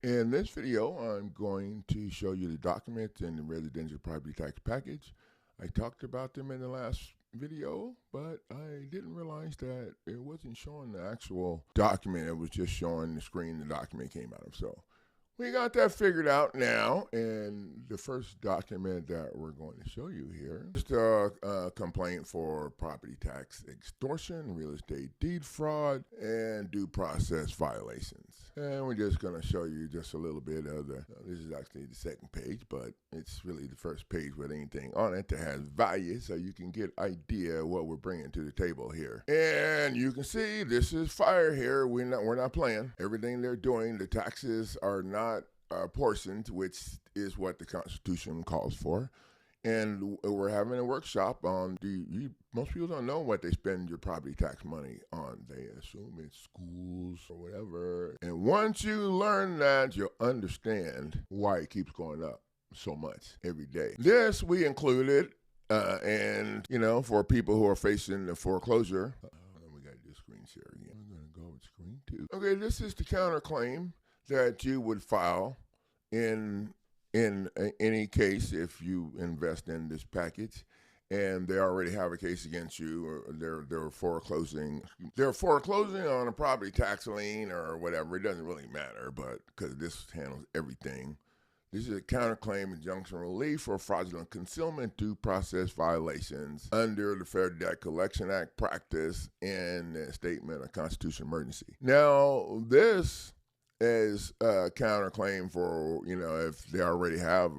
In this video, I'm going to show you the documents in the residential property tax package. I talked about them in the last video, but I didn't realize that it wasn't showing the actual document. It was just showing the screen the document came out of. So we got that figured out now, and the first document that we're going to show you here is the complaint for property tax extortion, real estate deed fraud, and due process violations. And we're just going to show you just a little bit of this is actually the second page, but it's really the first page with anything on it that has value, so you can get idea what we're bringing to the table here. And you can see this is fire here. We're not playing. Everything they're doing, the taxes are not portioned, which is what the Constitution calls for. And we're having a workshop on most people don't know what they spend your property tax money on. They assume it's schools or whatever. And once you learn that, you'll understand why it keeps going up so much every day. This we included, and for people who are facing the foreclosure. We got to do screen share again. We're going to go with screen 2. Okay, this is the counterclaim that you would file in any case if you invest in this package and they already have a case against you, or they're foreclosing on a property tax lien or whatever. It doesn't really matter, but because this handles everything. This is a counterclaim injunction relief for fraudulent concealment due process violations under the Fair Debt Collection Act practice and the statement of constitutional emergency. Now, this is a counterclaim for, if they already have,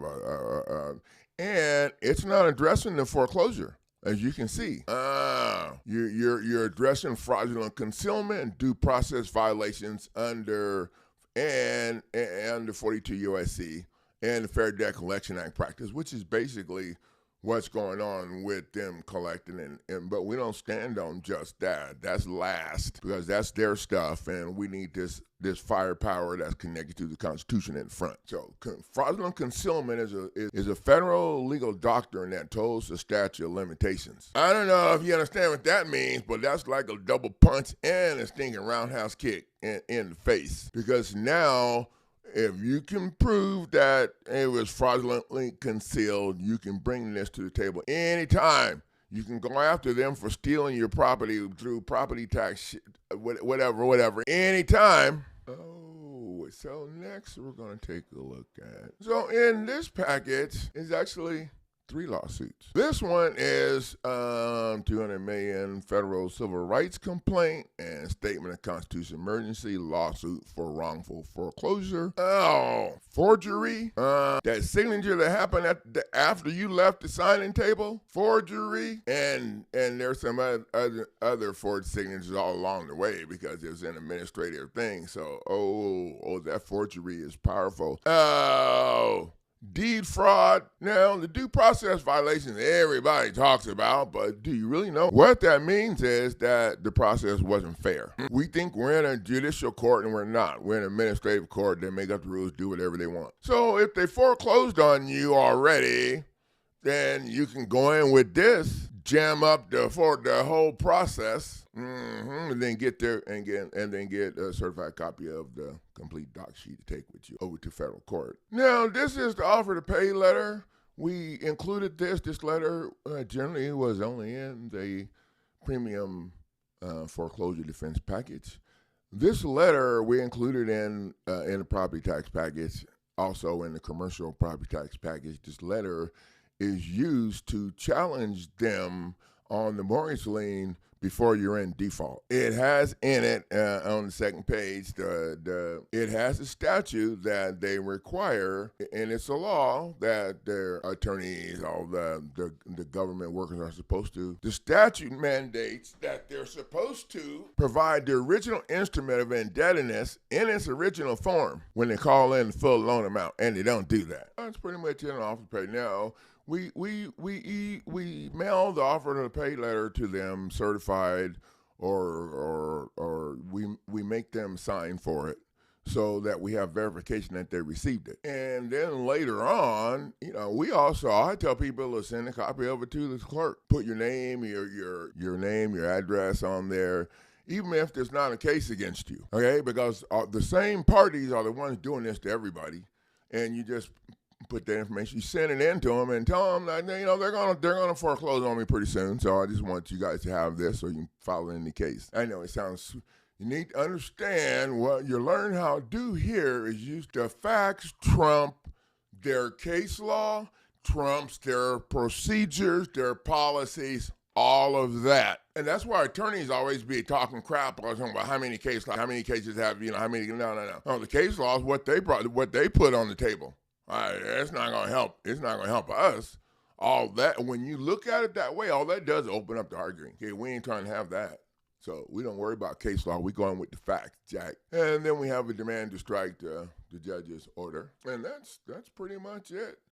and it's not addressing the foreclosure. As you can see, you're addressing fraudulent concealment, due process violations under 42 U.S.C. and the Fair Debt Collection Act practice, which is basically what's going on with them collecting, but we don't stand on just that. That's last, because that's their stuff, and we need this firepower that's connected to the Constitution in front. So fraudulent concealment is a federal legal doctrine that tolls the statute of limitations. I don't know if you understand what that means, but that's like a double punch and a stinging roundhouse kick in the face, because now, if you can prove that it was fraudulently concealed, you can bring this to the table anytime. You can go after them for stealing your property through property tax, whatever, anytime. Oh, so next we're going to take a look at. So in this package is actually 3 lawsuits. This one is $200 million federal civil rights complaint and statement of constitutional emergency lawsuit for wrongful foreclosure. Oh, forgery. That signature that happened after you left the signing table. Forgery, and there's some other forged signatures all along the way because it's an administrative thing. So that forgery is powerful. Oh. Deed fraud. Now, the due process violations everybody talks about, but do you really know? What that means is that the process wasn't fair. We think we're in a judicial court, and we're not. We're in an administrative court. They make up the rules, do whatever they want. So if they foreclosed on you already, then you can go in with this, jam up the whole process, and then get a certified copy of the complete doc sheet to take with you over to federal court. Now, this is the offer to pay letter. We included this letter generally was only in the premium foreclosure defense package. This letter we included in the property tax package, also in the commercial property tax package. This letter is used to challenge them on the mortgage lien before you're in default. It has in it on the second page, it has a statute that they require, and it's a law that their attorneys, all the government workers are supposed to. The statute mandates that they're supposed to provide the original instrument of indebtedness in its original form when they call in the full loan amount, and they don't do that. That's pretty much it on offer pay. Now, we mail the offer to pay letter to them certified, or we make them sign for it so that we have verification that they received it. And then later on, I tell people to send a copy of it to the clerk. Put your name, your address on there, even if there's not a case against you, okay? Because the same parties are the ones doing this to everybody, and you just put that information, you send it in to them and tell them that, you know, they're gonna foreclose on me pretty soon, so I just want you guys to have this so you can file it in the case. I know it sounds, you need to understand what you learn how to do here is use the facts trump their case law, trumps their procedures, their policies, all of that. And that's why attorneys always be talking crap about how many cases have, you know, how many, no, the case law is what they put on the table. It's not going to help. It's not going to help us. All that, when you look at it that way, all that does is open up the arguing. Okay, we ain't trying to have that. So we don't worry about case law. We going with the facts, Jack. And then we have a demand to strike the judge's order. And that's pretty much it.